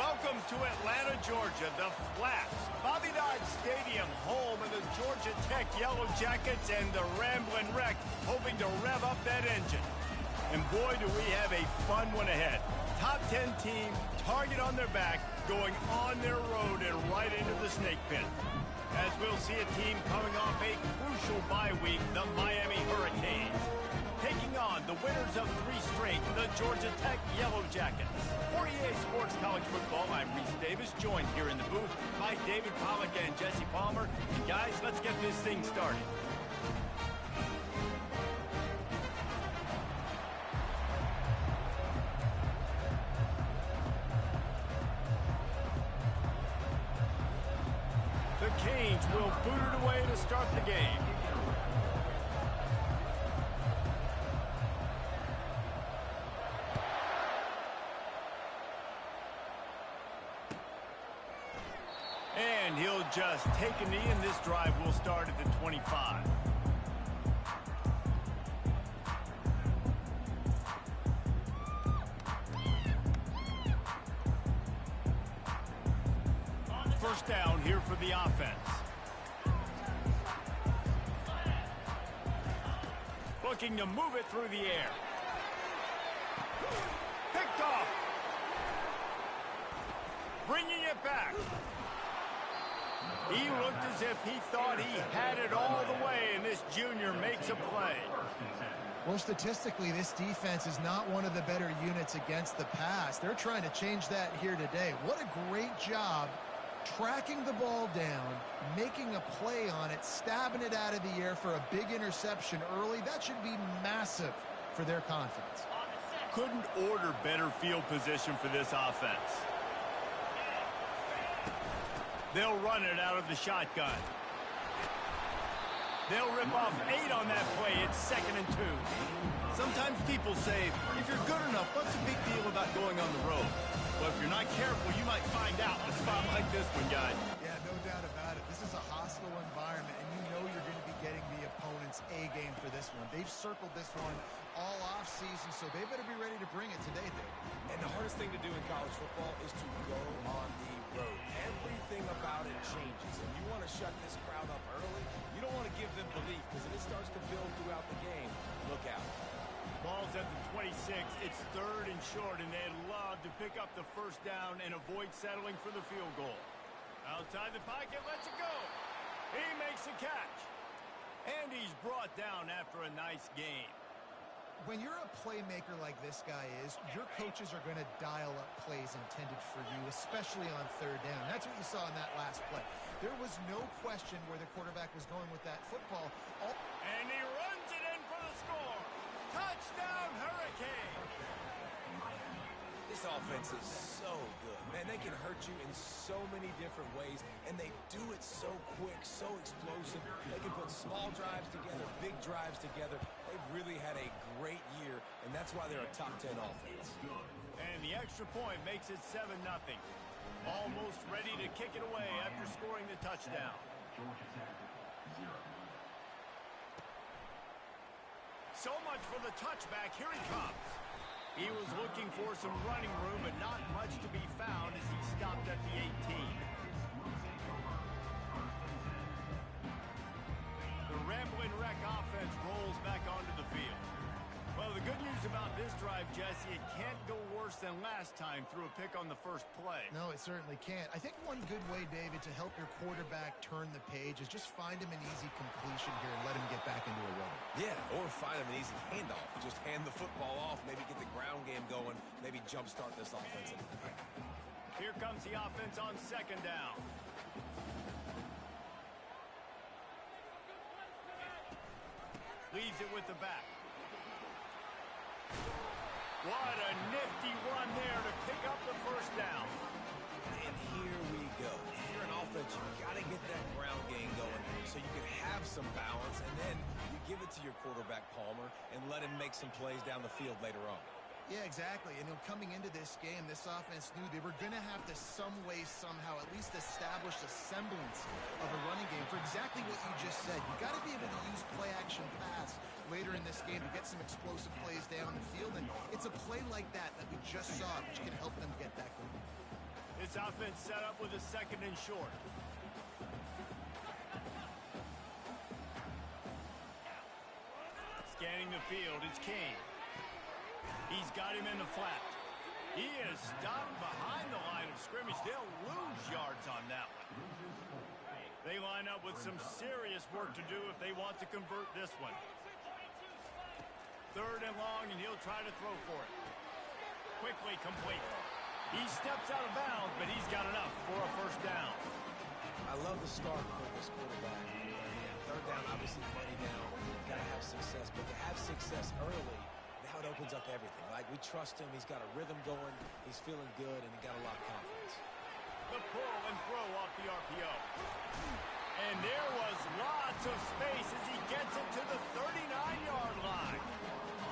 Welcome to Atlanta, Georgia, the Flats, Bobby Dodd Stadium, home of the Georgia Tech Yellow Jackets and the Ramblin' Wreck, hoping to rev up that engine. And boy, do we have a fun one ahead. Top 10 team, target on their back, going on their road and right into the snake pit. As we'll see a team coming off a crucial bye week, the Miami Hurricanes, taking on the winners of 3 straight, the Georgia Tech Yellow Jackets. For EA Sports College Football, I'm Reese Davis, joined here in the booth by David Pollack and Jesse Palmer. And guys, let's get this thing started. The Canes will boot it away to start the game. And he'll just take a knee, and this drive will start at the 25. First down here for the offense. Looking to move it through the air. Picked off. Bringing it back. He looked as if he thought he had it all the way, and this junior makes a play. Well, statistically, this defense is not one of the better units against the pass. They're trying to change that here today. What a great job tracking the ball down, making a play on it, stabbing it out of the air for a big interception early. That should be massive for their confidence. Couldn't order better field position for this offense. They'll run it out of the shotgun. They'll rip off 8 on that play. It's 2nd and 2. Sometimes people say, if you're good enough, what's the big deal about going on the road? Well, if you're not careful, you might find out in a spot like this one, guys. Yeah, no doubt about it. This is a hostile environment, and you know you're going to be getting the opponent's A game for this one. They've circled this one all offseason, so they better be ready to bring it today, Dave. And the hardest thing to do in college football is to go on the road. Everything about it changes, and you want to shut this crowd up early. You don't want to give them belief, because if it starts to build throughout the game, look out. Ball's at the 26. It's 3rd and short, and they'd love to pick up the first down and avoid settling for the field goal. Outside the pocket, lets it go. He makes the catch. And he's brought down after a nice game. When you're a playmaker like this guy is, your coaches are going to dial up plays intended for you, especially on 3rd down. That's what you saw in that last play. There was no question where the quarterback was going with that football. And he runs it in for the score. Touchdown, Hurricane! This offense is so good. Man, they can hurt you in so many different ways, and they do it so quick, so explosive. They can put small drives together, big drives together. They've really had a great year, and that's why they're a top 10 offense. And the extra point makes it 7-0. Almost ready to kick it away after scoring the touchdown. So much for the touchback. Here he comes. He was looking for some running room, but not much to be found as he stopped at the 18. The Ramblin' Wreck offense rolls back onto the field. Well, the good news about this drive, Jesse, it can't go worse than last time through a pick on the first play. No, it certainly can't. I think one good way, David, to help your quarterback turn the page is just find him an easy completion here and let him get back into a rhythm. Yeah, or find him an easy handoff. Just hand the football off, maybe get the ground game going, maybe jumpstart this offense. Here comes the offense on 2nd down. Leaves it with the back. What a nifty run there to pick up the first down. And here we go. If you're an offense, you got to get that ground game going so you can have some balance, and then you give it to your quarterback, Palmer, and let him make some plays down the field later on. Yeah, exactly. And coming into this game, this offense knew they were going to have to some way, somehow, at least establish a semblance of a running game for exactly what you just said. You got to be able to use play-action pass later in this game to get some explosive plays down the field. And it's a play like that that we just saw, which can help them get that going. This offense set up with a second and short. Scanning the field, it's Kane. He's got him in the flat. He is stopped behind the line of scrimmage. They'll lose yards on that one. They line up with some serious work to do if they want to convert this one. Third and long, and he'll try to throw for it. Quickly complete. He steps out of bounds, but he's got enough for a first down. I love the start for this quarterback. Third down, obviously money down. Got to have success, but to have success early, now it opens up everything. Like, we trust him. He's got a rhythm going. He's feeling good, and he got a lot of confidence. The pull and throw off the RPO. And there was lots of space as he gets it to the 39-yard line.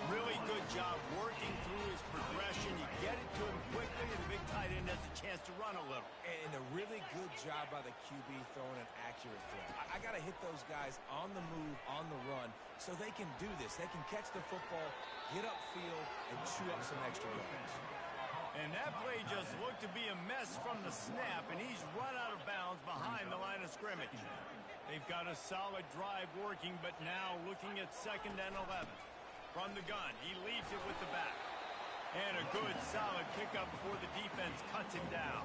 Really good job working through his progression. You get it to him quickly, and the big tight end has a chance to run a little. And a really good job by the QB throwing an accurate throw. I got to hit those guys on the move, on the run, so they can do this. They can catch the football, get upfield, and chew up some extra yards. And that play just looked to be a mess from the snap, and he's run out of bounds behind the line of scrimmage. They've got a solid drive working, but now looking at 2nd and 11. From the gun, he leaves it with the back. And a good, solid pickup before the defense cuts him down.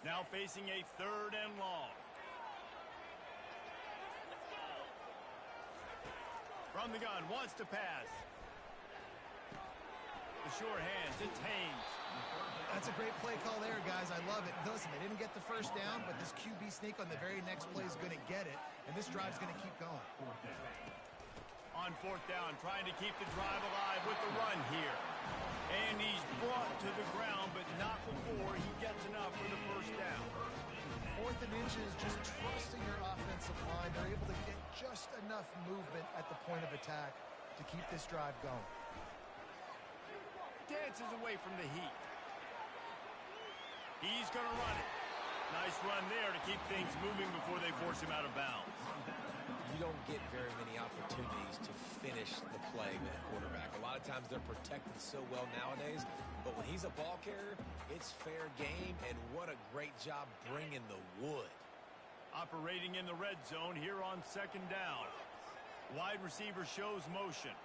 Now facing a 3rd and long. From the gun, wants to pass. The sure hands, it's Haynes. That's a great play call there, guys. I love it. Listen, they didn't get the first down, but this QB sneak on the very next play is going to get it, and this drive's going to keep going. On 4th down, trying to keep the drive alive with the run here. And he's brought to the ground, but not before he gets enough for the first down. 4th and inches, just trusting your offensive line. They're able to get just enough movement at the point of attack to keep this drive going. Dances away from the heat. He's going to run it. Nice run there to keep things moving before they force him out of bounds. You don't get very many opportunities to finish the play with a quarterback. A lot of times they're protected so well nowadays, but when he's a ball carrier, it's fair game, and what a great job bringing the wood. Operating in the red zone here on 2nd down. Wide receiver shows motion.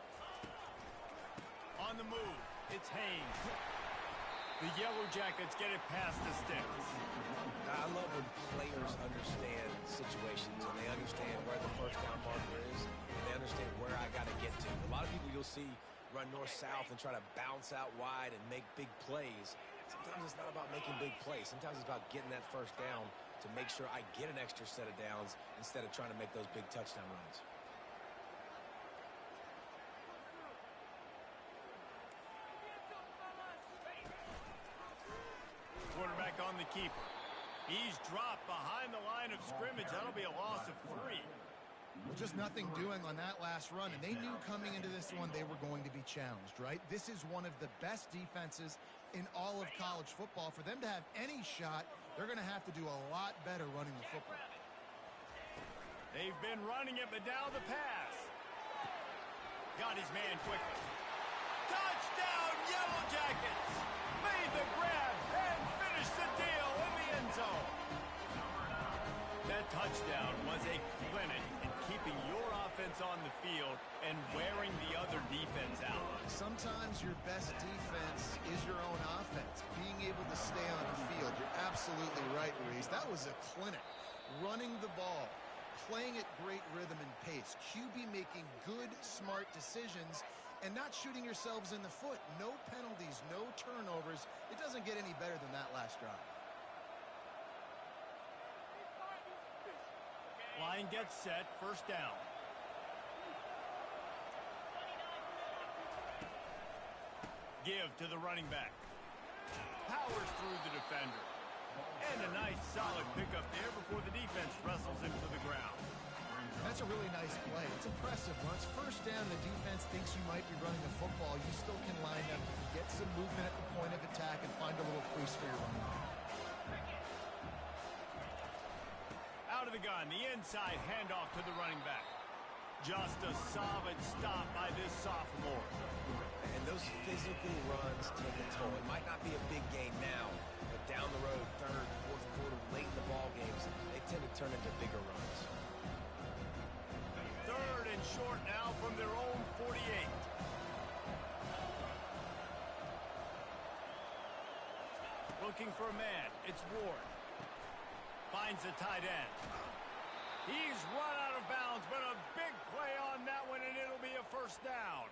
On the move, it's Haynes. The Yellow Jackets get it past the sticks. I love when players understand situations and they understand where the first down marker is and they understand where I got to get to. A lot of people you'll see run north-south and try to bounce out wide and make big plays. Sometimes it's not about making big plays. Sometimes it's about getting that first down to make sure I get an extra set of downs instead of trying to make those big touchdown runs. Quarterback on the keeper. He's dropped behind the line of scrimmage. That'll be a loss of 3. Well, just nothing doing on that last run, and they knew coming into this one they were going to be challenged, right? This is one of the best defenses in all of college football. For them to have any shot, they're going to have to do a lot better running the football. They've been running it, but now the pass. Got his man quickly. Touchdown, Yellow Jackets! Made the grab and finished the deal in the end zone. That touchdown was a clinic in keeping your offense on the field and wearing the other defense out. Sometimes your best defense is your own offense. Being able to stay on the field, you're absolutely right, Luis. That was a clinic. Running the ball, playing at great rhythm and pace, QB making good, smart decisions, and not shooting yourselves in the foot. No penalties, no turnovers. It doesn't get any better than that last drive. Line gets set, first down. Give to the running back. Powers through the defender. And a nice solid pickup there before the defense wrestles him to the ground. That's a really nice play. It's impressive. When it's first down, the defense thinks you might be running the football. You still can line up, get some movement at the point of attack, and find a little crease for your running back. Out of the gun, the inside handoff to the running back. Just a solid stop by this sophomore. And those physical runs take a toll. It might not be a big gain now, but down the road, third, fourth quarter, late in the ball games, they tend to turn into bigger runs. Third and short now from their own 48. Looking for a man. It's Ward. Finds the tight end. He's run out of bounds, but a big play on that one, and it'll be a first down.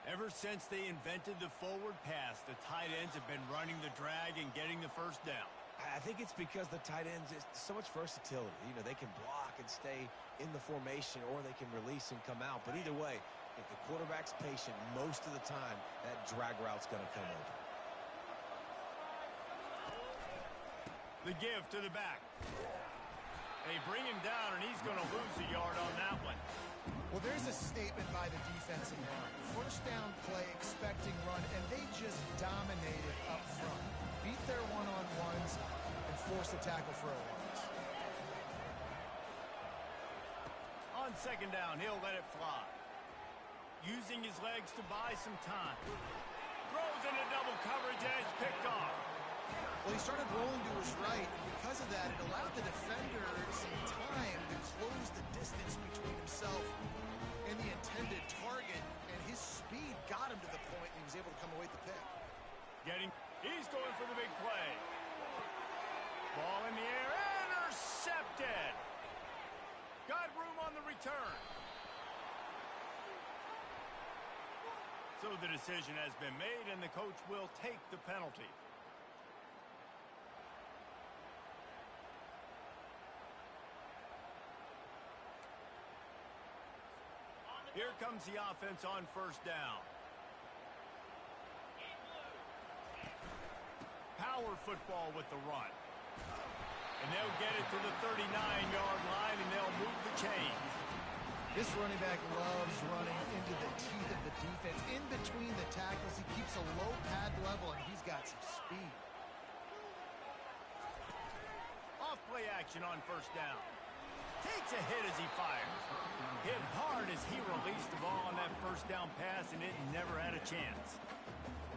Ever since they invented the forward pass, the tight ends have been running the drag and getting the first down. I think it's because the tight ends is so much versatility. You know, they can block and stay in the formation, or they can release and come out. But either way, if the quarterback's patient, most of the time, that drag route's going to come open. The give to the back. They bring him down, and he's going to lose a yard on that one. Well, there's a statement by the defensive line. First down play, expecting run, and they just dominated up front. Beat their one-on-ones and forced the tackle for a loss. On second down, he'll let it fly. Using his legs to buy some time. Throws into double coverage, and it's picked off. Well, he started rolling to his right, and because of that, it allowed the defender some time to close the distance between himself and the intended target, and his speed got him to the point, and he was able to come away with the pick. He's going for the big play. Ball in the air, intercepted. Got room on the return. So the decision has been made, and the coach will take the penalty. Here comes the offense on first down. Power football with the run. And they'll get it to the 39-yard line, and they'll move the chains. This running back loves running into the teeth of the defense. In between the tackles, he keeps a low pad level, and he's got some speed. Off play action on first down. Takes a hit as he fires. Hit hard as he released the ball on that first down pass, and it never had a chance.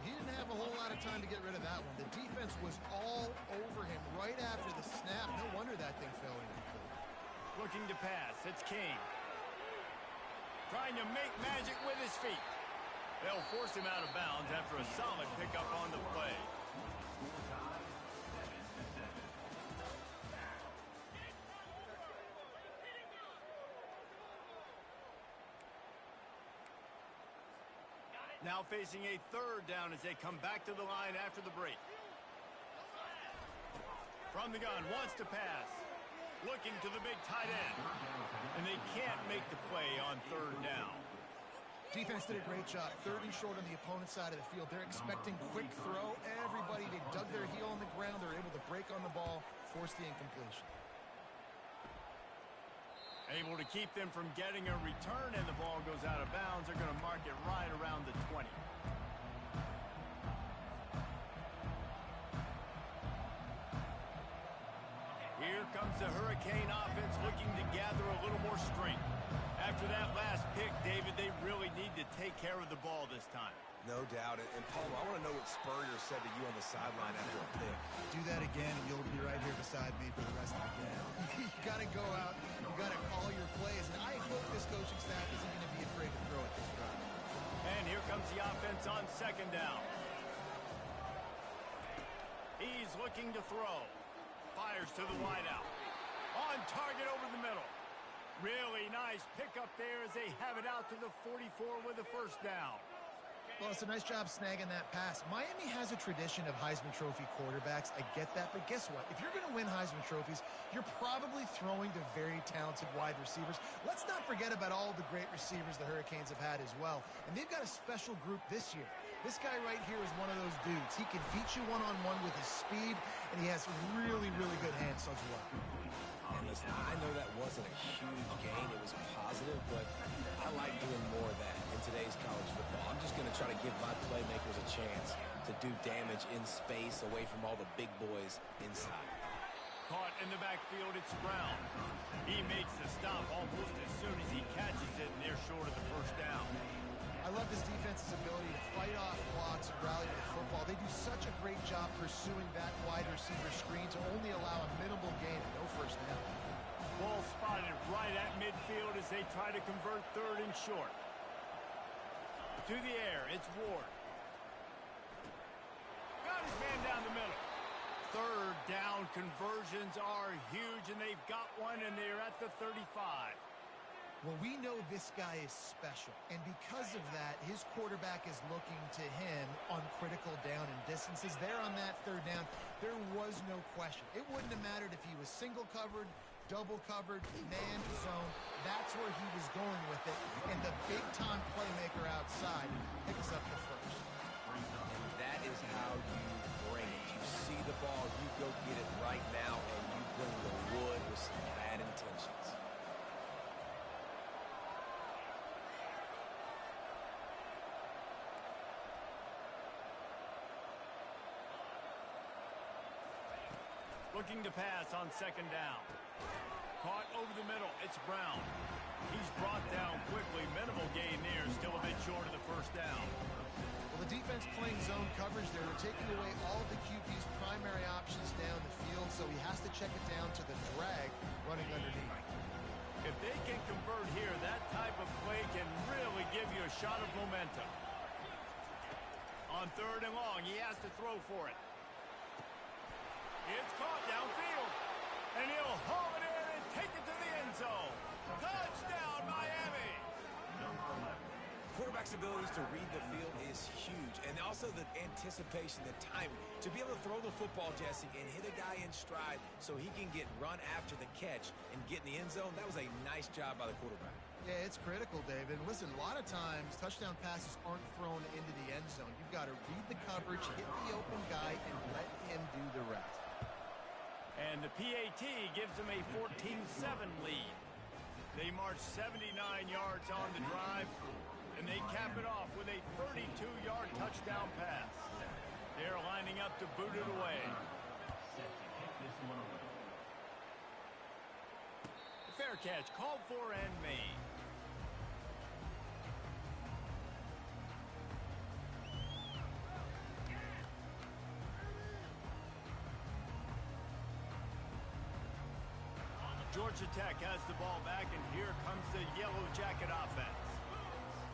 He didn't have a whole lot of time to get rid of that one. The defense was all over him right after the snap. No wonder that thing fell incomplete. Looking to pass. It's King. Trying to make magic with his feet. They'll force him out of bounds after a solid pickup on the play. Now facing a third down as they come back to the line after the break. From the gun, wants to pass. Looking to the big tight end. And they can't make the play on third down. Defense did a great job. Third and short on the opponent's side of the field. They're expecting quick throw. Everybody, they dug their heel on the ground. They're able to break on the ball, force the incompletion. Able to keep them from getting a return, and the ball goes out of bounds. They're going to mark it right around the 20. Here comes the Hurricane offense looking to gather a little more strength. After that last pick, David, they really need to take care of the ball this time. No doubt. And Paul, I want to know what Spurrier said to you on the sideline after a pick. Do that again, and you'll be right here beside me for the rest of the game. You got to go out. You got to call your plays. And I hope this coaching staff isn't going to be afraid to throw at this drive. And here comes the offense on second down. He's looking to throw. Fires to the wideout. On target over the middle. Really nice pickup there as they have it out to the 44 with a first down. Well, it's a nice job snagging that pass. Miami has a tradition of Heisman Trophy quarterbacks. I get that, but guess what? If you're going to win Heisman Trophies, you're probably throwing to very talented wide receivers. Let's not forget about all the great receivers the Hurricanes have had as well. And they've got a special group this year. This guy right here is one of those dudes. He can beat you one-on-one with his speed, and he has really, really good hands as well. And listen, I know that wasn't a huge gain. It was positive, but I like doing more of that in today's college football. I'm just going to try to give my playmakers a chance to do damage in space away from all the big boys inside. Caught in the backfield, it's Brown. He makes the stop almost as soon as he catches it. as they try to convert third and short. To the air, it's Ward. Got his man down the middle. Third down conversions are huge, and they've got one, and they're at the 35. Well, we know this guy is special, and because of that, his quarterback is looking to him on critical down and distances. There on that third down, there was no question. It wouldn't have mattered if he was single covered, double covered, man, zone. That's where he was going with it, and the big-time playmaker outside picks up the first. And that is how you bring it. You see the ball, you go get it right now, and you bring the wood with some bad intentions. Looking to pass on second down. Caught over the middle. It's Brown. He's brought down quickly. Minimal gain there. Still a bit short of the first down. Well, the defense playing zone coverage there. We're taking away all the QB's primary options down the field, so he has to check it down to the drag running underneath. If they can convert here, that type of play can really give you a shot of momentum. On third and long, he has to throw for it. It's caught downfield, and he'll haul it in and take it to the end zone. Touchdown, Miami! Quarterback's abilities to read the field is huge, and also the anticipation, the timing. To be able to throw the football, Jesse, and hit a guy in stride so he can get run after the catch and get in the end zone, that was a nice job by the quarterback. Yeah, it's critical, David. Listen, a lot of times touchdown passes aren't thrown into the end zone. You've got to read the coverage, hit the open guy, and let him do the rest. And the PAT gives them a 14-7 lead. They march 79 yards on the drive, and they cap it off with a 32-yard touchdown pass. They're lining up to boot it away. Fair catch called for and made. Georgia Tech has the ball back, and here comes the Yellow Jacket offense.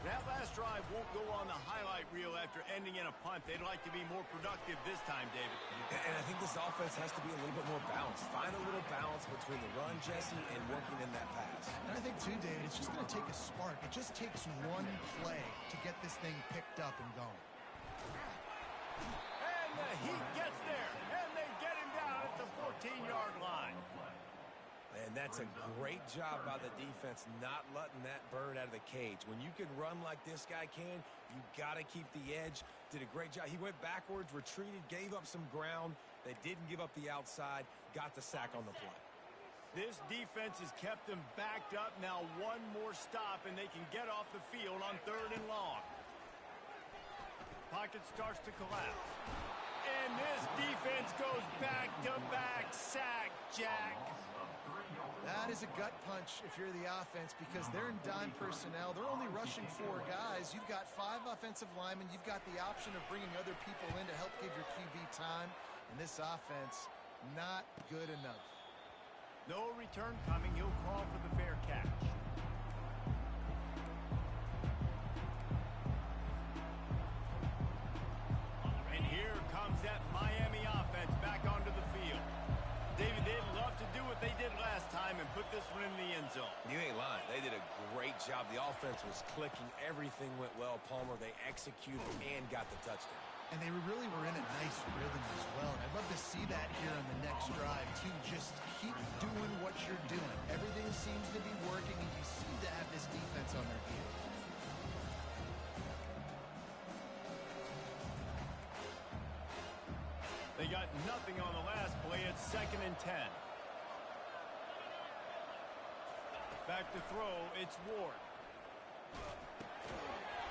That last drive won't go on the highlight reel after ending in a punt. They'd like to be more productive this time, David. And I think this offense has to be a little bit more balanced. Find a little balance between the run, Jesse, and working in that pass. And I think, too, David, it's just going to take a spark. It just takes one play to get this thing picked up and going. And the Heat gets there, and they get him down at the 14-yard line. And that's a great job by the defense not letting that bird out of the cage. When you can run like this guy can, you got to keep the edge. Did a great job. He went backwards, retreated, gave up some ground. They didn't give up the outside, got the sack on the play. This defense has kept them backed up. Now one more stop, and they can get off the field on third and long. Pocket starts to collapse. And this defense goes back-to-back sack, Jack. That is a gut punch if you're the offense because they're in dime personnel. They're only rushing 4 guys. You've got 5 offensive linemen. You've got the option of bringing other people in to help give your QB time. And this offense, not good enough. No return coming. He'll call for the fair catch. And here comes that Miami offense back onto the field. David, they'd love to do what they did last time and put this one in the end zone. You ain't lying. They did a great job. The offense was clicking. Everything went well, Palmer. They executed and got the touchdown. And they really were in a nice rhythm as well. And I'd love to see that here on the next drive, too. Just keep doing what you're doing. Everything seems to be working, and you seem to have this defense on their heels. They got nothing on the last play. It's 2nd and 10. Back to throw. It's Ward.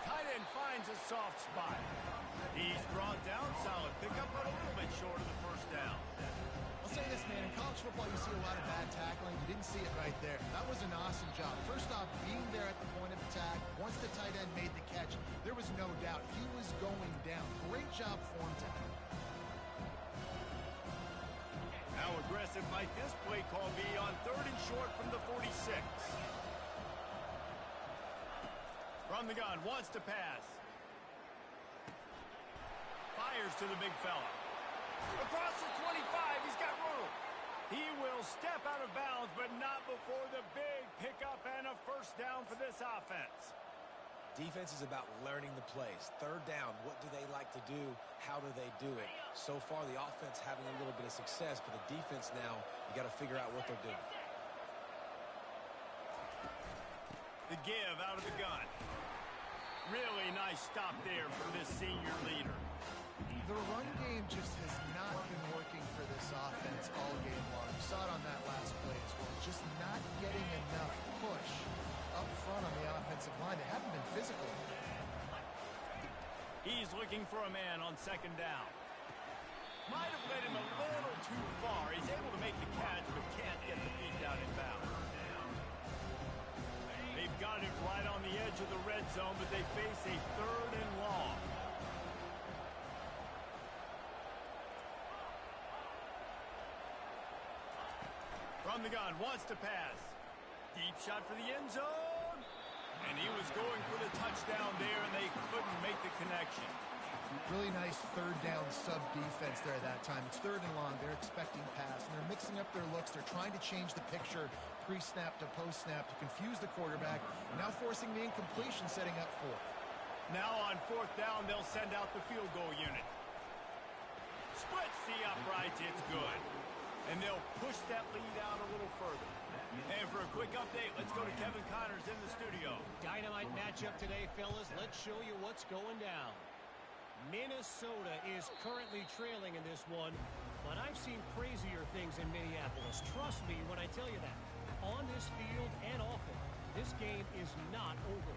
Tight end finds a soft spot. He's brought down. Solid pickup, but a little bit short of the first down. I'll say this, man. In college football, you see a lot of bad tackling. You didn't see it right there. That was an awesome job. First off, being there at the point of attack. Once the tight end made the catch, there was no doubt he was going down. Great job form tackle. How aggressive might this play call be on 3rd and short from the 46? From the gun, wants to pass. Fires to the big fella. Across the 25, he's got room. He will step out of bounds, but not before the big pickup and a first down for this offense. Defense is about learning the plays. Third down, what do they like to do? How do they do it? So far, the offense having a little bit of success, but the defense now, you got to figure out what they're doing. The give out of the gun. Really nice stop there from this senior leader. The run game just has not been working for this offense all game long. You saw it on that last play as well. Just not getting enough push up front on the offensive line. They haven't been physical. He's looking for a man on second down. Might have led him a little too far. He's able to make the catch, but can't get the feet down in bounds. They've got it right on the edge of the red zone, but they face a third and long. From the gun, wants to pass. Deep shot for the end zone. And he was going for the touchdown there, and they couldn't make the connection. Really nice third down sub defense there that time. It's third and long. They're expecting pass, and they're mixing up their looks. They're trying to change the picture pre-snap to post-snap to confuse the quarterback, now forcing the incompletion, setting up fourth. Now on fourth down, they'll send out the field goal unit. Splits the uprights. It's good. And they'll push that lead out a little further. And for a quick update, let's go to Kevin Connors in the studio. Dynamite matchup today, fellas. Let's show you what's going down. Minnesota is currently trailing in this one, but I've seen crazier things in Minneapolis. Trust me when I tell you that. On this field and off it, this game is not over.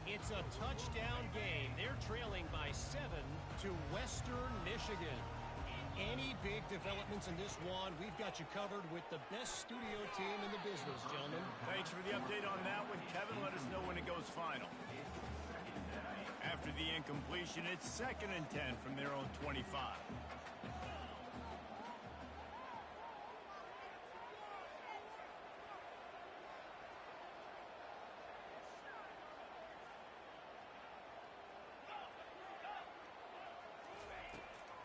It's a touchdown game. They're trailing by 7 to Western Michigan. Any big developments in this one, we've got you covered with the best studio team in the business, gentlemen. Thanks for the update on that one, Kevin. Let us know when it goes final. After the incompletion, it's 2nd and 10 from their own 25.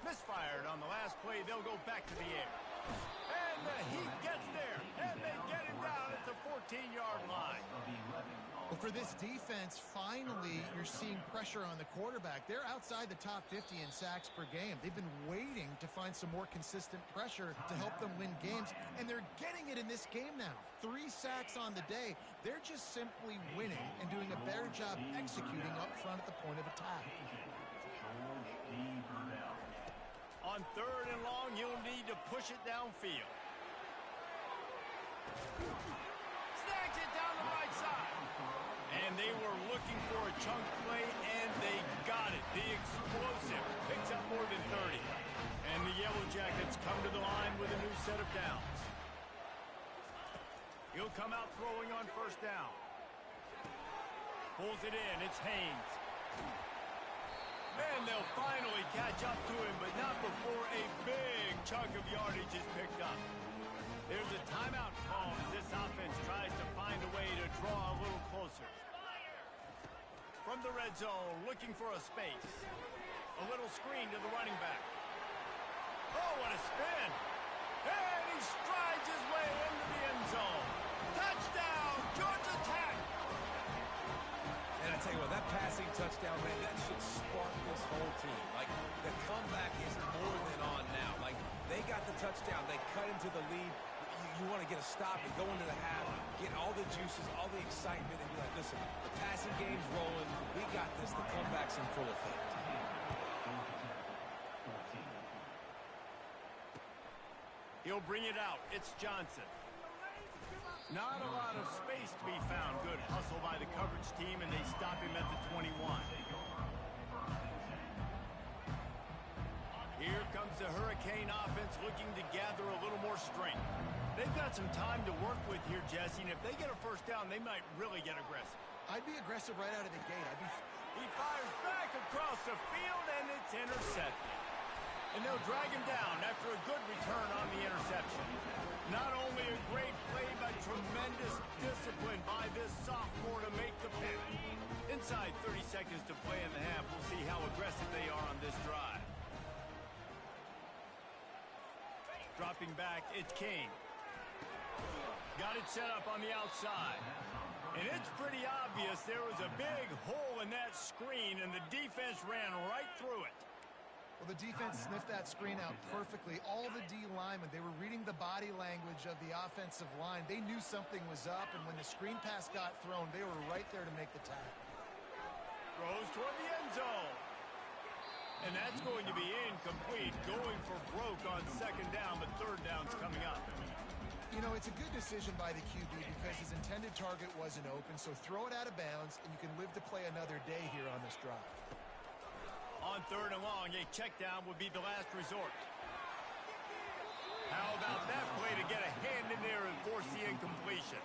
Misfired on the last play. They'll go back to the air. And the Heat gets there. And they get him down at the 14-yard line. Well, for this defense, finally, you're seeing pressure on the quarterback. They're outside the top 50 in sacks per game. They've been waiting to find some more consistent pressure to help them win games, and they're getting it in this game now. 3 sacks on the day. They're just simply winning and doing a better job executing up front at the point of attack. On third and long, you'll need to push it downfield. Snags it down the right side. And they were looking for a chunk play, and they got it. The explosive picks up more than 30. And the Yellow Jackets come to the line with a new set of downs. He'll come out throwing on first down. Pulls it in. It's Haynes. And they'll finally catch up to him, but not before a big chunk of yardage is picked up. There's a timeout call as this offense tries to find a way to draw a little closer. From the red zone, looking for a space. A little screen to the running back. Oh, what a spin. And he strides his way into the end zone. Touchdown, Georgia Tech. And I tell you what, that passing touchdown, man, that should spark this whole team. Like, the comeback is more than on now. Like, they got the touchdown. They cut into the lead. You want to get a stop and go into the half, get all the juices, all the excitement, and be like, listen, the passing game's rolling. We got this. The comeback's in full effect. He'll bring it out. It's Johnson. Not a lot of space to be found. Good hustle by the coverage team, and they stop him at the 21. Here comes the Hurricane offense looking to gather a little more strength. They've got some time to work with here, Jesse, and if they get a first down, they might really get aggressive. I'd be aggressive right out of the gate. He fires back across the field, and it's intercepted. And they'll drag him down after a good return on the interception. Not only a great play, but tremendous discipline by this sophomore to make the pick. Inside half, we'll see how aggressive they are on this drive. Dropping back, it's Kane. Got it set up on the outside. And it's pretty obvious there was a big hole in that screen, and the defense ran right through it. Well, the defense sniffed that screen out perfectly. All the D linemen, they were reading the body language of the offensive line. They knew something was up, and when the screen pass got thrown, they were right there to make the tackle. Throws toward the end zone. And that's going to be incomplete. Going for broke on second down, but third down's coming up. You know, it's a good decision by the QB because his intended target wasn't open, so throw it out of bounds, and you can live to play another day here on this drive. On third and long, a check down would be the last resort. How about that play to get a hand in there and force the incompletion?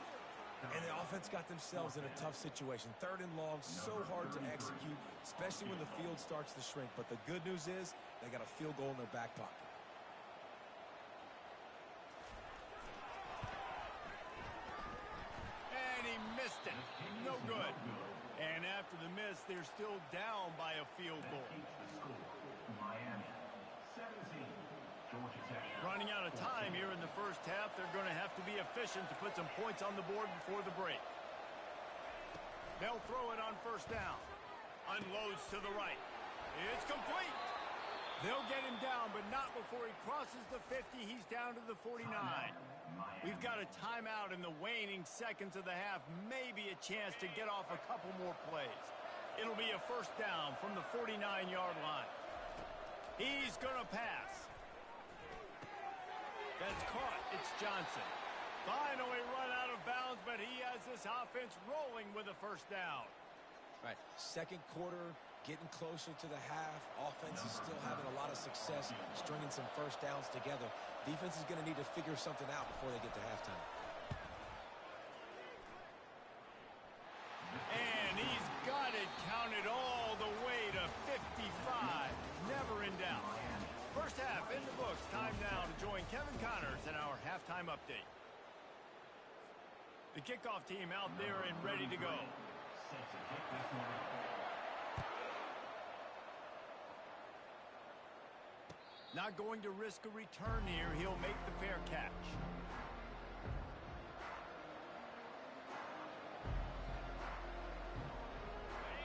And the offense got themselves in a tough situation. Third and long, so hard to execute, especially when the field starts to shrink. But the good news is they got a field goal in their back pocket. And he missed it. No good. And after the miss, they're still down by a field goal. Running out of time here in the first half. They're going to have to be efficient to put some points on the board before the break. They'll throw it on first down. Unloads to the right. It's complete. They'll get him down, but not before he crosses the 50. He's down to the 49. We've got a timeout in the waning seconds of the half. Maybe a chance to get off a couple more plays. It'll be a first down from the 49-yard line. He's going to pass. That's caught. It's Johnson. Finally run out of bounds, but he has this offense rolling with a first down. Right, second quarter, getting closer to the half. Offense is still having a lot of success stringing some first downs together. Defense is going to need to figure something out before they get to halftime. And he's got it counted all the way to 55. Never in doubt. First half in the books. Time now to join Kevin Connors in our halftime update. The kickoff team out there and ready to go. Not going to risk a return here. He'll make the fair catch.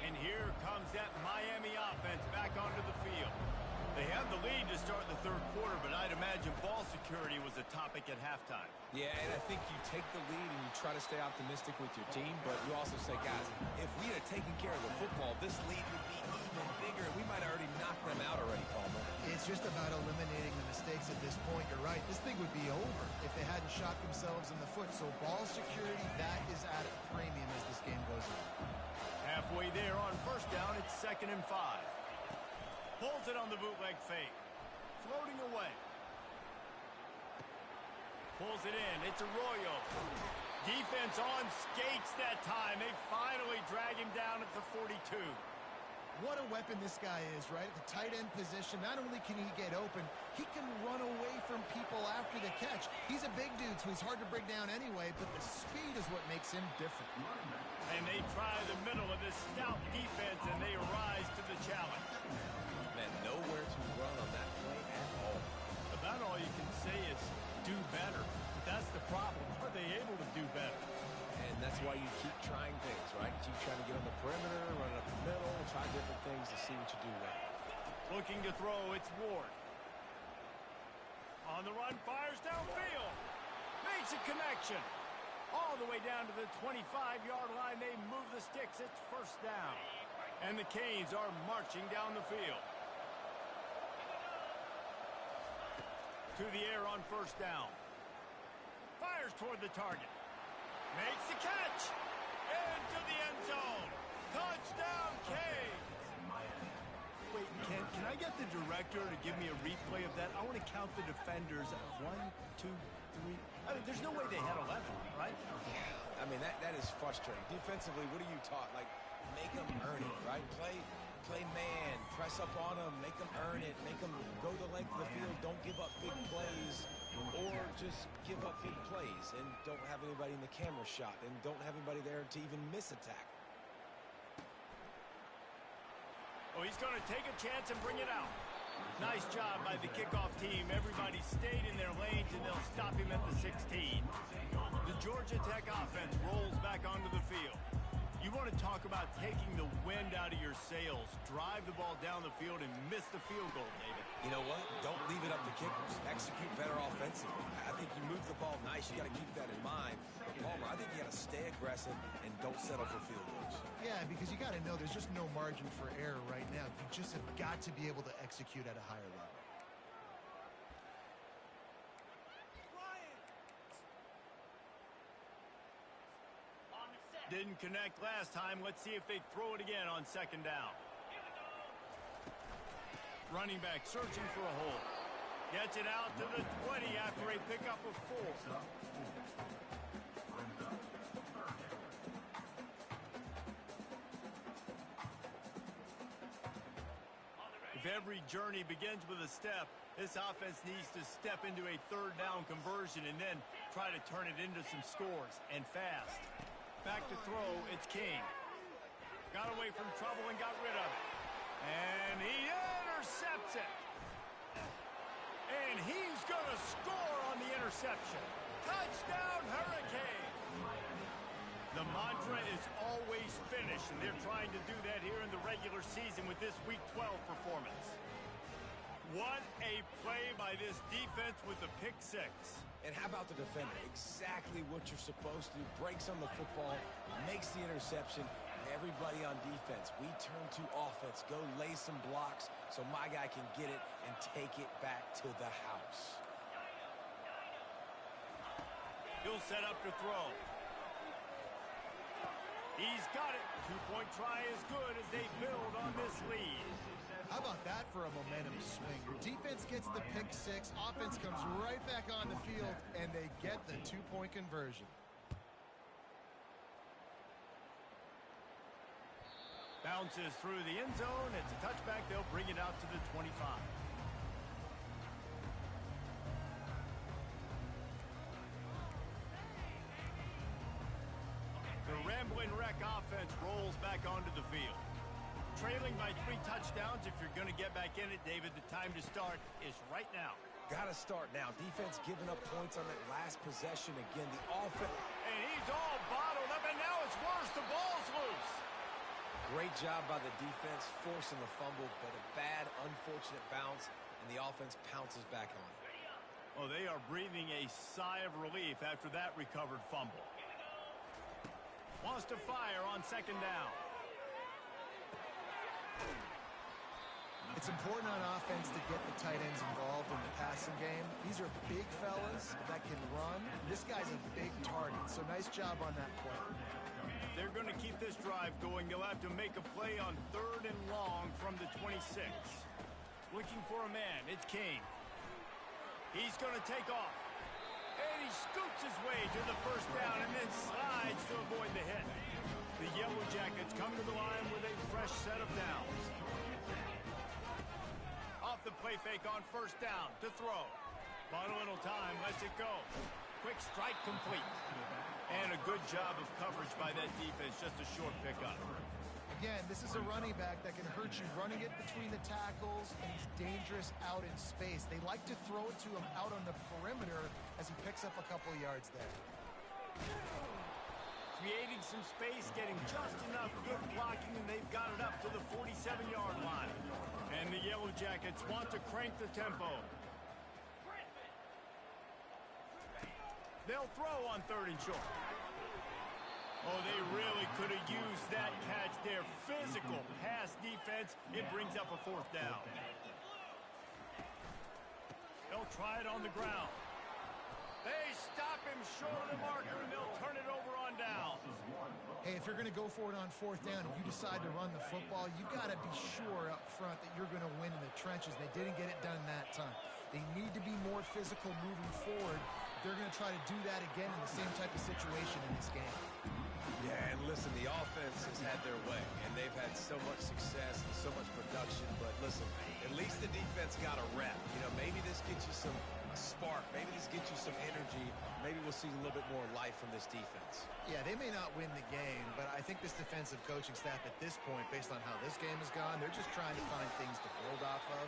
And here comes that Miami offense back onto the field. They have the lead to start the third quarter, but I'd imagine ball security was a topic at halftime. Yeah, and I think you take the lead and you try to stay optimistic with your team, but you also say, guys, if we had taken care of the football, this lead would be even bigger, and we might have already knocked them out already, Palmer. It's just about eliminating the mistakes at this point. You're right. This thing would be over if they hadn't shot themselves in the foot. So ball security, that is at a premium as this game goes on. Halfway there on first down, it's 2nd and 5. Pulls it on the bootleg fake. Floating away. Pulls it in. It's Arroyo. Defense on skates that time. They finally drag him down at the 42. What a weapon this guy is, right? At the tight end position, not only can he get open, he can run away from people after the catch. He's a big dude, so he's hard to bring down anyway, but the speed is what makes him different. And they try the middle of this stout defense, and they rise to the challenge. Man, nowhere to run on that play at all. About all you can say is do better. But that's the problem. Are they able to do better? And that's why you keep trying things, right? Keep trying to get on the perimeter, run up the middle, try different things to see what you do well. Looking to throw, it's Ward. On the run, fires downfield. Makes a connection. All the way down to the 25-yard line. They move the sticks. It's first down. And the Canes are marching down the field. To the air on first down. Fires toward the target. Makes the catch. Into the end zone. Touchdown, Canes. Wait, can I get the director to give me a replay of that? I want to count the defenders. 1, 2, 3. I mean, there's no way they had 11, right? Yeah. I mean, that is frustrating. Defensively, what are you taught? Like, make them earn it, right? Play man, press up on them, make them earn it, make them go the length of the field, don't give up big plays, or just give up big plays and don't have anybody in the camera shot and don't have anybody there to even miss a tackle. Oh, he's going to take a chance and bring it out. Nice job by the kickoff team. Everybody stayed in their lanes, and they'll stop him at the 16. The Georgia Tech offense rolls back onto the field. You want to talk about taking the wind out of your sails. Drive the ball down the field and miss the field goal, David. You know what? Don't leave it up to kickers. Execute better offensively. I think you move the ball nice. You got to keep that in mind. But Palmer, I think you got to stay aggressive and don't settle for field goals. Yeah, because you got to know there's just no margin for error right now. You just have got to be able to execute at a higher level. Didn't connect last time. Let's see if they throw it again on second down. Running back searching for a hole. Gets it out to the 20 after a pickup of 4. If every journey begins with a step, this offense needs to step into a third down conversion and then try to turn it into some scores, and fast. Back to throw, it's King. Got away from trouble and got rid of it. And he intercepts it. And he's going to score on the interception. Touchdown, Hurricane! The mantra is always finish, and they're trying to do that here in the regular season with this Week 12 performance. What a play by this defense with the pick 6. And how about the defender? Exactly what you're supposed to do. Breaks on the football, makes the interception. Everybody on defense, we turn to offense. Go lay some blocks so my guy can get it and take it back to the house. He'll set up to throw. He's got it. Two-point try is good as they build on this lead. How about that for a momentum swing? Defense gets the pick 6, offense comes right back on the field, and they get the 2-point conversion. Bounces through the end zone. It's a touchback. They'll bring it out to the 25. The Rambling Wreck offense rolls back onto the field. Trailing by 3 touchdowns. If you're going to get back in it, David, the time to start is right now. Got to start now. Defense giving up points on that last possession. Again, the offense. And he's all bottled up, and now it's worse. The ball's loose. Great job by the defense, forcing the fumble, but a bad, unfortunate bounce, and the offense pounces back on it. Oh, they are breathing a sigh of relief after that recovered fumble. Wants to fire on second down. It's important on offense to get the tight ends involved in the passing game. These are big fellas that can run. This guy's a big target, so nice job on that play. They're going to keep this drive going. They'll have to make a play on 3rd and long from the 26. Looking for a man. It's King. He's going to take off. And he scoots his way to the first down and then slides to avoid the hit. The Yellow Jackets come to the line with a fresh set of downs. Off the play fake on first down to throw. Bought a little time, lets it go. Quick strike complete. And a good job of coverage by that defense, just a short pickup. Again, this is a running back that can hurt you running it between the tackles, and he's dangerous out in space. They like to throw it to him out on the perimeter as he picks up a couple of yards there. Creating some space, getting just enough good blocking, and they've got it up to the 47-yard line. And the Yellow Jackets want to crank the tempo. They'll throw on 3rd and short. Oh, they really could have used that catch there. Physical pass defense. It brings up a 4th down. They'll try it on the ground. They stop him short of the marker, and they'll turn it over on down. Hey, if you're going to go for it on 4th down, if you decide to run the football, you've got to be sure up front that you're going to win in the trenches. They didn't get it done that time. They need to be more physical moving forward. They're going to try to do that again in the same type of situation in this game. Yeah, and listen, the offense has had their way, and they've had so much success and so much production. But listen, at least the defense got a rep. You know, maybe this gets you some spark. Maybe this gets you some energy. Maybe we'll see a little bit more life from this defense. Yeah, they may not win the game, but I think this defensive coaching staff at this point, based on how this game has gone, they're just trying to find things to build off of.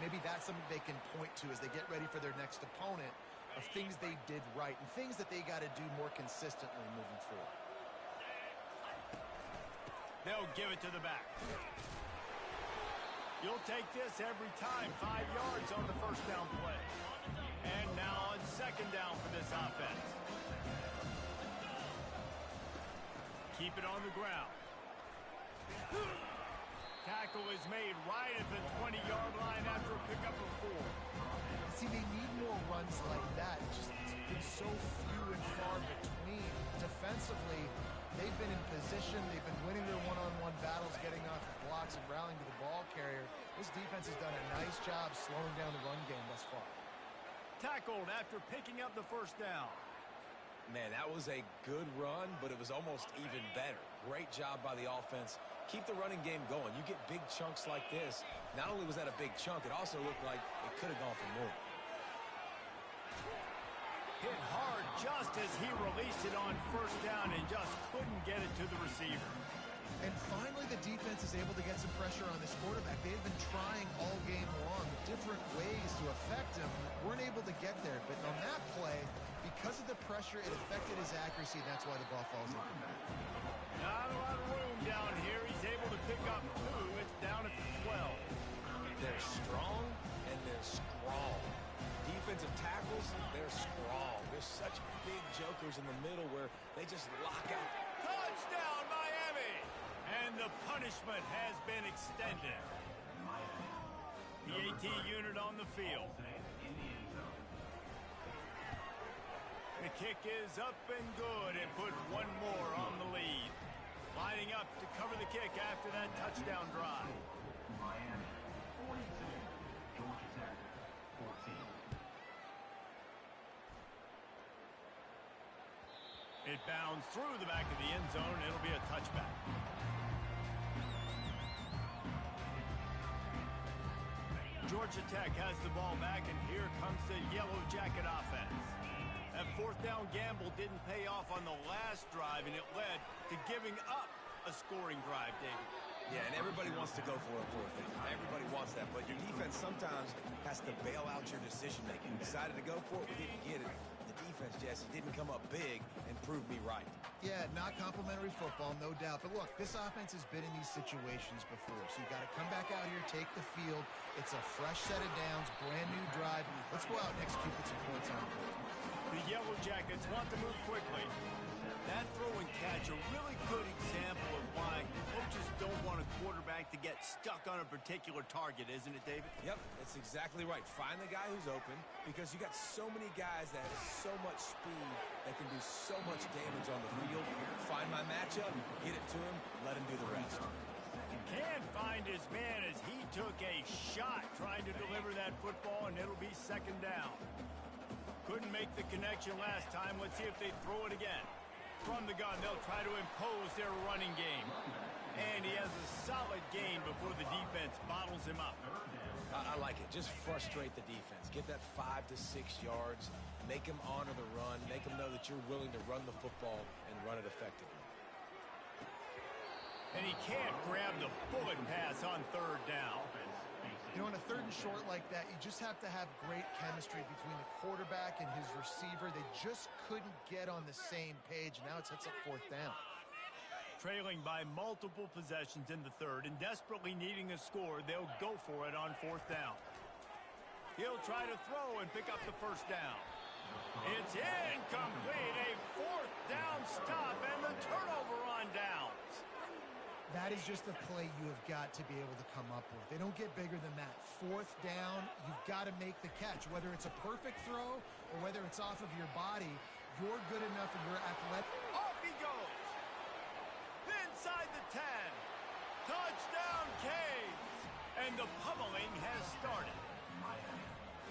Maybe that's something they can point to as they get ready for their next opponent, of things they did right and things that they got to do more consistently moving forward. They'll give it to the back. You'll take this every time. 5 yards on the first down play. And now on second down for this offense. Keep it on the ground. Tackle is made right at the 20-yard line after a pickup of 4. See, they need more runs like that. It's been so few and far between. Defensively, they've been in position. They've been winning their one-on-one battles, getting off the blocks and rallying to the ball carrier. This defense has done a nice job slowing down the run game thus far. Tackled after picking up the first down. Man, that was a good run, but it was almost even better. Great job by the offense. Keep the running game going. You get big chunks like this. Not only was that a big chunk, it also looked like it could have gone for more. Hit hard just as he released it on first down and just couldn't get it to the receiver. And finally, the defense is able to get some pressure on this quarterback. They've been trying all game long different ways to affect him. Weren't able to get there. But on that play, because of the pressure, it affected his accuracy. That's why the ball falls in. Not a lot of room down here. He's able to pick up 2. It's down at the 12. They're strong and they're scrawl. Defensive tackles, they're scrawl. There's such big jokers in the middle where they just lock out. Touchdown, Miami! And the punishment has been extended. The AT unit on the field. The kick is up and good and put one more on the lead. Lining up to cover the kick after that touchdown drive. Miami, 42, Georgia Tech, 14. It bounds through the back of the end zone. It'll be a touchback. Georgia Tech has the ball back, and here comes the Yellow Jacket offense. That fourth down gamble didn't pay off on the last drive, and it led to giving up a scoring drive, David. Yeah, and everybody wants to go for a fourth down. Everybody wants that, but your defense sometimes has to bail out your decision-making. You decided to go for it, we didn't get it. The defense, Jesse, didn't come up big and prove me right. Yeah, not complimentary football, no doubt. But look, this offense has been in these situations before. So you got to come back out here, take the field. It's a fresh set of downs, brand new drive. Let's go out and execute with some points on the board. The Yellow Jackets want to move quickly. That throw and catch, a really good example of why coaches don't want a quarterback to get stuck on a particular target, isn't it, David? Yep, that's exactly right. Find the guy who's open because you got so many guys that have so much speed that can do so much damage on the field. Find my matchup, get it to him, let him do the rest. Can't find his man as he took a shot trying to deliver that football, and it'll be second down. Couldn't make the connection last time. Let's see if they throw it again. From the gun, they'll try to impose their running game. And he has a solid gain before the defense bottles him up. I like it. Just frustrate the defense. Get that 5 to 6 yards. Make them honor the run. Make them know that you're willing to run the football and run it effectively. And he can't grab the bullet pass on third down. You know, on a third and short like that, you just have to have great chemistry between the quarterback and his receiver. They just couldn't get on the same page. Now it sets up fourth down. Trailing by multiple possessions in the third and desperately needing a score, they'll go for it on fourth down. He'll try to throw and pick up the first down. It's incomplete. A fourth down stop and the turnover on downs. That is just a play you have got to be able to come up with. They don't get bigger than that. Fourth down, you've got to make the catch. Whether it's a perfect throw or whether it's off of your body, you're good enough and you're athletic. Off he goes. Inside the 10. Touchdown, Canes. And the pummeling has started.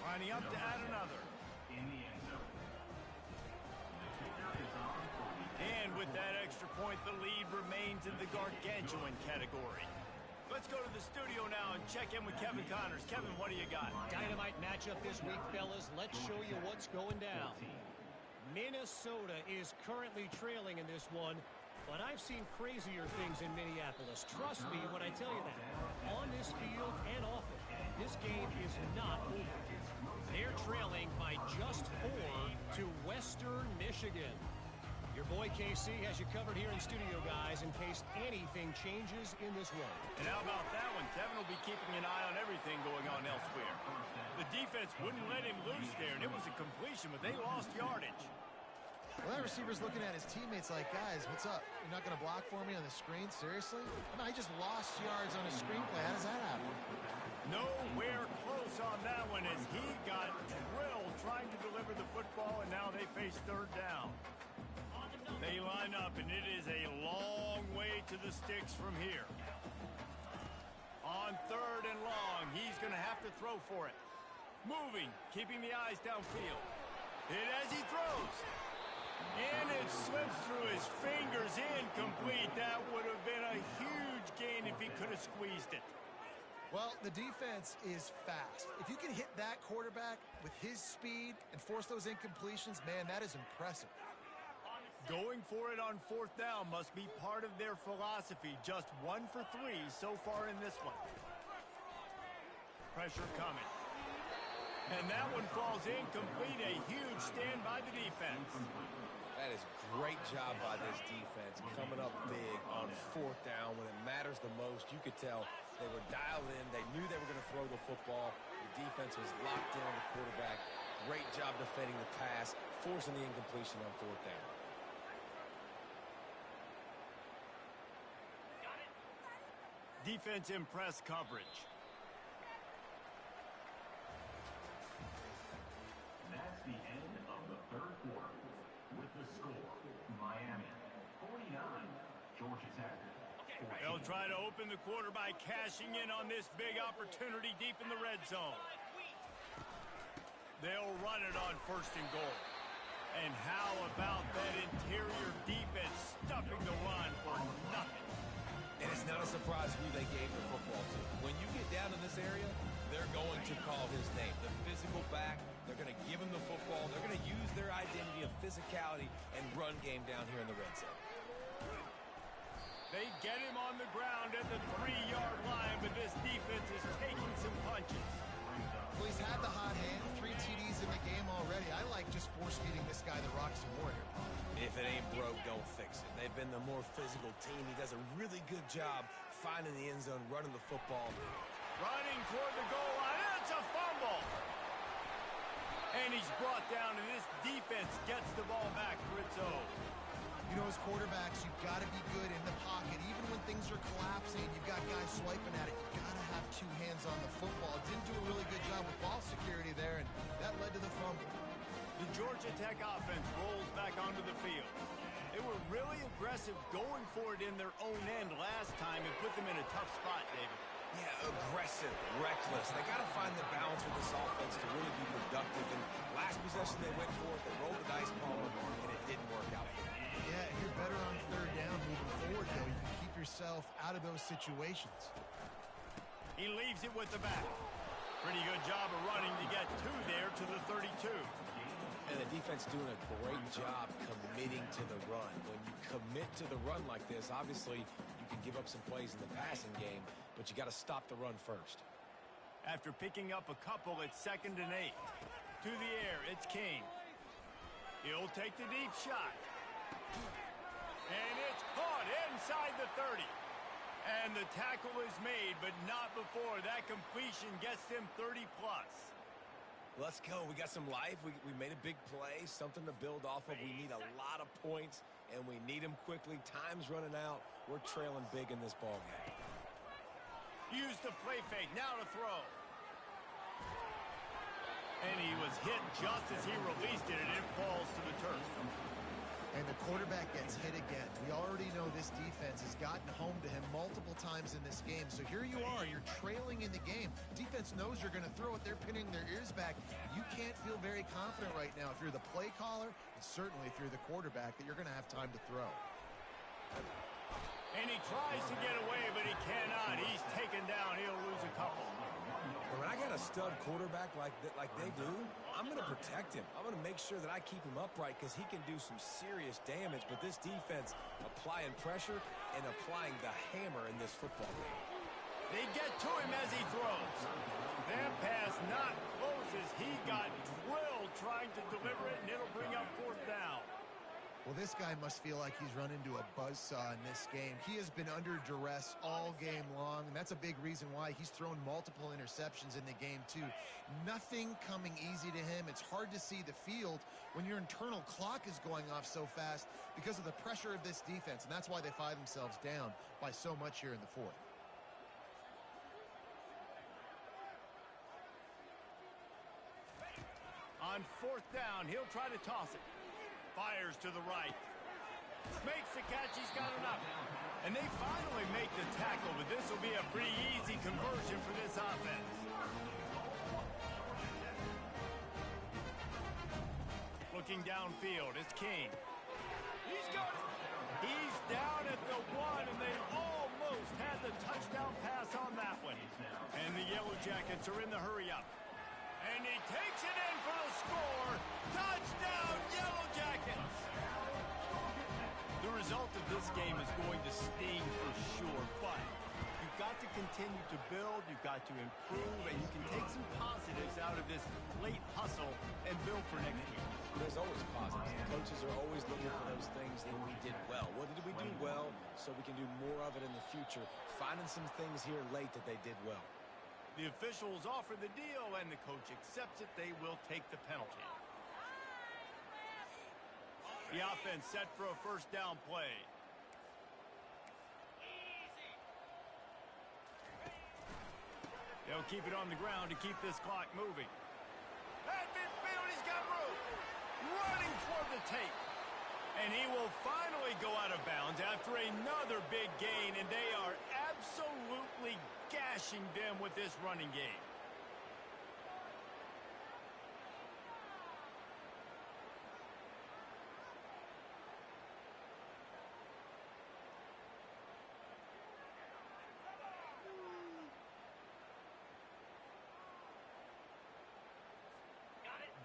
Lining up to add another. In the end zone. And with that extra point, the lead remains in the gargantuan category. Let's go to the studio now and check in with Kevin Connors. Kevin, what do you got? Dynamite matchup this week, fellas. Let's show you what's going down. Minnesota is currently trailing in this one, but I've seen crazier things in Minneapolis. Trust me when I tell you that. On this field and off it, this game is not over. They're trailing by just 4 to Western Michigan. Your boy KC has you covered here in studio, guys, in case anything changes in this one. And how about that one? Kevin will be keeping an eye on everything going on elsewhere. The defense wouldn't let him loose there, and it was a completion, but they lost yardage. Well, that receiver's looking at his teammates like, guys, what's up? You're not going to block for me on the screen? Seriously? I mean, I just lost yards on a screenplay. How does that happen? Nowhere close on that one as he got drilled trying to deliver the football, and now they face third down. They line up, and it is a long way to the sticks from here. On third and long, he's going to have to throw for it. Moving, keeping the eyes downfield. Hit as he throws. And it slips through his fingers, incomplete. That would have been a huge gain if he could have squeezed it. Well, the defense is fast. If you can hit that quarterback with his speed and force those incompletions, man, that is impressive. Going for it on fourth down must be part of their philosophy. Just 1 for 3 so far in this one. Pressure coming. And that one falls incomplete. A huge stand by the defense. That is a great job by this defense, coming up big on fourth down when it matters the most. You could tell they were dialed in. They knew they were going to throw the football. The defense was locked in on the quarterback. Great job defending the pass, forcing the incompletion on fourth down. Defense in press coverage. That's the end of the third quarter. With the score, Miami 49, Georgia Tech 14. They'll try to open the quarter by cashing in on this big opportunity deep in the red zone. They'll run it on first and goal. And how about that interior defense stuffing the run for nothing? And it's not a surprise who they gave the football to. When you get down in this area, they're going to call his name. The physical back, they're going to give him the football. They're going to use their identity of physicality and run game down here in the red zone. They get him on the ground at the 3-yard line, but this defense is taking some punches. Well, he's had the hot hand, 3 TDs in the game already. I like just force-feeding this guy the rocks and more here. If it ain't broke, don't fix it. They've been the more physical team. He does a really good job finding the end zone, running the football. Running toward the goal line. It's a fumble. And he's brought down, and this defense gets the ball back for its own. You know, as quarterbacks, you've got to be good in the pocket. Even when things are collapsing, you've got guys swiping at it. You've got to have 2 hands on the football. Didn't do a really good job with ball security there, and that led to the fumble. The Georgia Tech offense rolls back onto the field. They were really aggressive going for it in their own end last time and put them in a tough spot, David. Yeah, aggressive, reckless. They got to find the balance with this offense to really be productive. And last possession they went for it, they rolled the dice ball, and it didn't work out for them. Yeah, you're better on third down moving forward, though. You can keep yourself out of those situations. He leaves it with the back. Pretty good job of running to get 2 there to the 32. And the defense doing a great job committing to the run. When you commit to the run like this, obviously you can give up some plays in the passing game, but you got to stop the run first. After picking up a couple, it's 2nd and 8. To the air, it's King. He'll take the deep shot. And it's caught inside the 30. And the tackle is made, but not before. That completion gets them 30-plus. Let's go. We got some life. We made a big play, something to build off of. We need a lot of points, and we need them quickly. Time's running out. We're trailing big in this ball game. Use the play fake. Now to throw. And he was hit just as he released it, and it falls to the turf. And the quarterback gets hit again. We already know this defense has gotten home to him multiple times in this game. So here you are. You're trailing in the game. Defense knows you're going to throw it. They're pinning their ears back. You can't feel very confident right now if you're the play caller, and certainly if you're the quarterback, that you're going to have time to throw. And he tries to get away, but he cannot. He's taken down. He'll lose a couple. When I got a stud quarterback like they do, I'm going to protect him. I'm going to make sure that I keep him upright because he can do some serious damage. But this defense applying pressure and applying the hammer in this football game. They get to him as he throws. That pass not close as he got drilled trying to deliver it, and it'll bring up fourth down. Well, this guy must feel like he's run into a buzzsaw in this game. He has been under duress all game long, and that's a big reason why he's thrown multiple interceptions in the game, too. Nothing coming easy to him. It's hard to see the field when your internal clock is going off so fast because of the pressure of this defense, and that's why they find themselves down by so much here in the fourth. On fourth down, he'll try to toss it. Fires to the right. Makes the catch. He's got enough. And they finally make the tackle, but this will be a pretty easy conversion for this offense. Looking downfield, it's King. He's got it. He's down at the one, and they almost had the touchdown pass on that one. And the Yellow Jackets are in the hurry-up. And he takes it in for the score. Touchdown, Yellow Jackets! The result of this game is going to sting for sure, but you've got to continue to build, you've got to improve, and you can take some positives out of this late hustle and build for next week. There's always positives. Coaches are always looking for those things that we did well. What did we do well so we can do more of it in the future? Finding some things here late that they did well. The officials offer the deal, and the coach accepts it. They will take the penalty. The offense set for a first down play. They'll keep it on the ground to keep this clock moving. At midfield, he's got room. Running toward the tape. And he will finally go out of bounds after another big gain, and they are absolutely gashing them with this running game.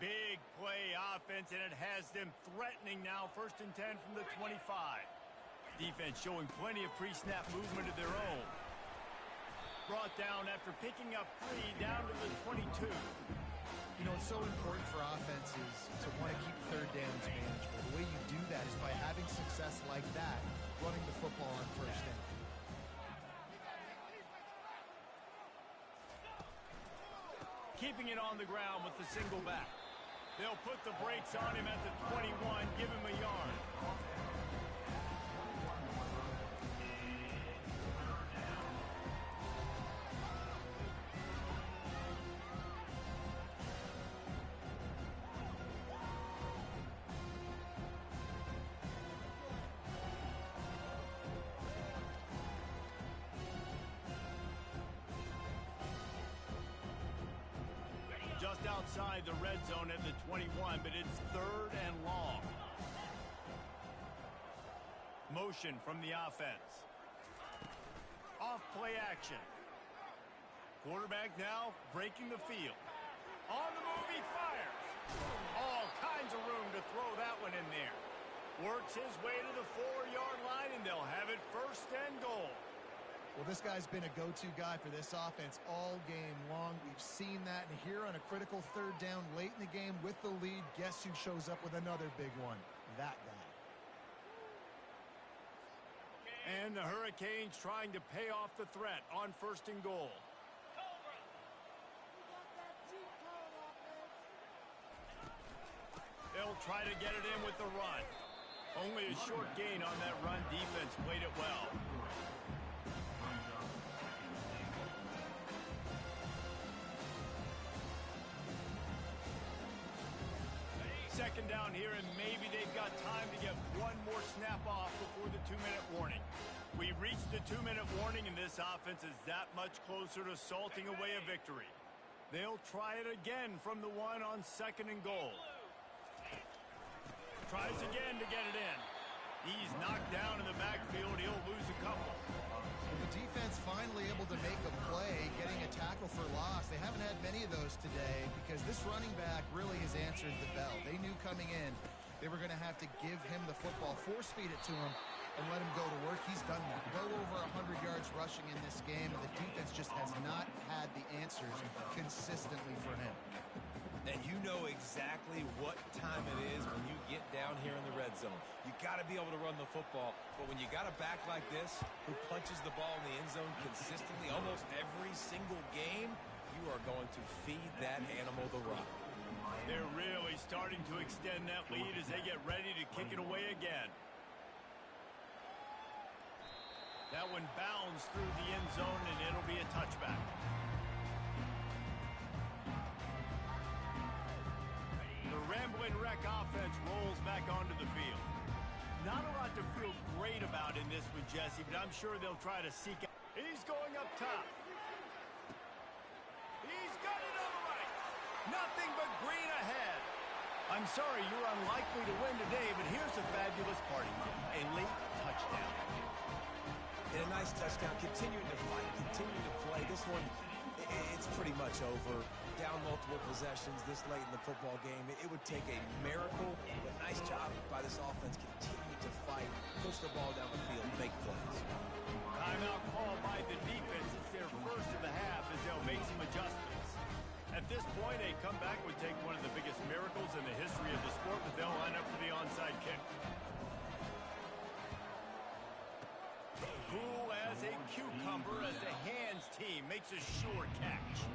Big play offense, and it has them threatening now. First and 10 from the 25. Defense showing plenty of pre-snap movement of their own. Brought down after picking up 3 down to the 22. You know, it's so important for offenses to want to keep third downs manageable. The way you do that is by having success like that, running the football on first down. Keeping it on the ground with the single back. They'll put the brakes on him at the 21, give him a yard. Just outside the red zone at the 21, but it's third and long. Motion from the offense. Off play action. Quarterback now breaking the field. On the move, he fires. All kinds of room to throw that one in there. Works his way to the 4-yard line, and they'll have it first and goal. Well, this guy's been a go-to guy for this offense all game long. We've seen that, and here on a critical third down late in the game with the lead, guess who shows up with another big one? That guy. And the Hurricanes trying to pay off the threat on first and goal. They'll try to get it in with the run. Only a short gain on that run. Defense played it well. Second down here, and maybe they've got time to get one more snap off before the 2-minute warning. We've reached the 2-minute warning, and this offense is that much closer to salting away a victory. They'll try it again from the 1 on second and goal. Tries again to get it in. He's knocked down in the backfield. He'll lose a couple. The defense finally able to make a play, getting a tackle for loss. They haven't had many of those today because this running back really has answered the bell. They knew coming in they were going to have to give him the football, force-feed it to him, and let him go to work. He's done that. Well over 100 yards rushing in this game, and the defense just has not had the answers consistently for him. And you know exactly what time it is when you get down here in the red zone. You got to be able to run the football, but when you got a back like this who punches the ball in the end zone consistently almost every single game, you are going to feed that animal the rock. They're really starting to extend that lead as they get ready to kick it away again. That one bounds through the end zone, and it'll be a touchback. The Ramblin' Wreck offense rolls back onto the field. Not a lot to feel great about in this one, Jesse, but I'm sure they'll try to seek out. He's going up top. He's got it on the right. Nothing but green ahead. I'm sorry you're unlikely to win today, but here's a fabulous party game. A late touchdown. And a nice touchdown, continuing to fight, continuing to play. This one, it's pretty much over. Down multiple possessions this late in the football game. It would take a miracle, but nice job by this offense. Continue to fight, push the ball down the field, make plays. Timeout call by the defense. It's their first of the half as they'll make some adjustments. At this point, a comeback would take one of the biggest miracles in the history of the sport, but they'll line up for the onside kick. Cool as a cucumber as the hands team makes a sure catch.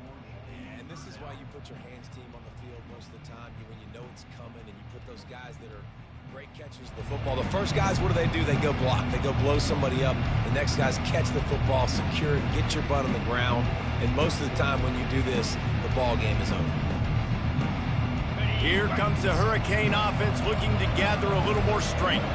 And this is why you put your hands team on the field most of the time. When you know it's coming and you put those guys that are great catchers of the football. The first guys, what do? They go block. They go blow somebody up. The next guys catch the football, secure it, get your butt on the ground. And most of the time when you do this, the ball game is over. Here comes the Hurricane offense looking to gather a little more strength.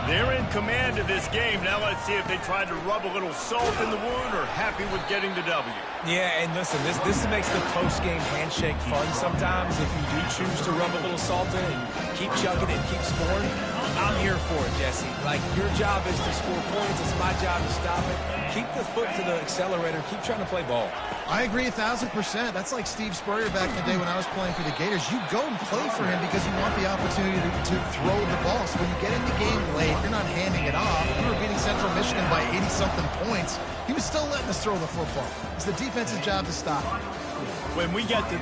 They're in command of this game. Now let's see if they try to rub a little salt in the wound or happy with getting the W. Yeah, and listen, this makes the post-game handshake fun sometimes. If you do choose to rub a little salt in and keep chugging and keep scoring, I'm here for it, Jesse. Like, your job is to score points. It's my job to stop it. Keep the foot to the accelerator. Keep trying to play ball. I agree 1,000%. That's like Steve Spurrier back in the day when I was playing for the Gators. You go and play for him because you want the opportunity to throw the ball. So when you get in the game late, you're not handing it off. We were beating Central Michigan by 80-something points. He was still letting us throw the football. It's the defense's job to stop it. When we get to